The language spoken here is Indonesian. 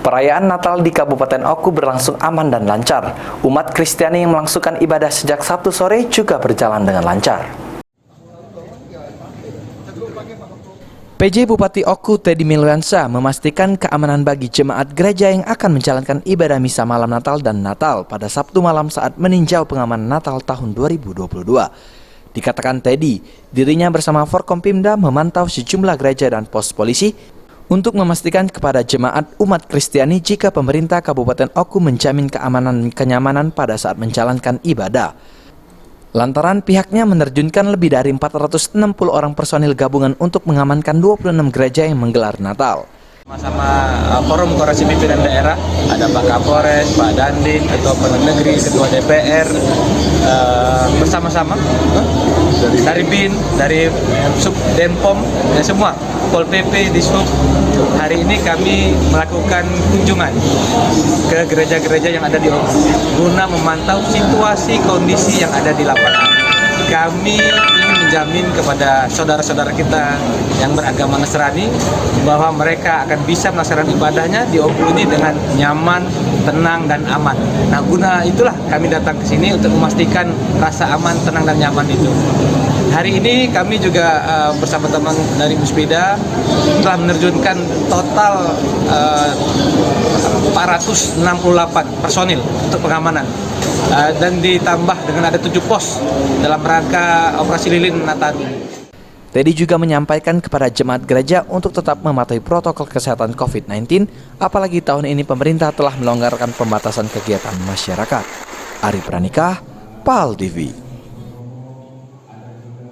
Perayaan Natal di Kabupaten Oku berlangsung aman dan lancar. Umat Kristiani yang melangsungkan ibadah sejak Sabtu sore juga berjalan dengan lancar. PJ Bupati Oku Teddy Milwansa memastikan keamanan bagi jemaat gereja yang akan menjalankan ibadah misa malam Natal dan Natal pada Sabtu malam saat meninjau pengamanan Natal tahun 2022. Dikatakan Teddy, dirinya bersama Forkompimda memantau sejumlah gereja dan pos polisi untuk memastikan kepada jemaat umat Kristiani jika pemerintah Kabupaten Oku menjamin keamanan dan kenyamanan pada saat menjalankan ibadah. Lantaran pihaknya menerjunkan lebih dari 460 orang personil gabungan untuk mengamankan 26 gereja yang menggelar Natal. Sama Forum Koordinasi Pimpinan Daerah, ada Pak Kapolres, Pak Dandim, Ketua Pengadilan Negeri, Ketua DPR, bersama-sama dari BIN, dari Subdenpom, dan semua Pol PP, Dishub. Hari ini kami melakukan kunjungan ke gereja-gereja yang ada di Oku guna memantau situasi kondisi yang ada di lapangan. Kami ingin menjamin kepada saudara-saudara kita yang beragama Nasrani bahwa mereka akan bisa melaksanakan ibadahnya di Oku ini dengan nyaman, tenang, dan aman. Nah, guna itulah kami datang ke sini untuk memastikan rasa aman, tenang, dan nyaman itu. Hari ini kami juga bersama teman dari Muspida telah menerjunkan total 468 personil untuk pengamanan. Dan ditambah dengan ada 7 pos dalam rangka operasi lilin Nataru. Teddy juga menyampaikan kepada jemaat gereja untuk tetap mematuhi protokol kesehatan COVID-19, apalagi tahun ini pemerintah telah melonggarkan pembatasan kegiatan masyarakat. Ari Pranikah, PAL TV.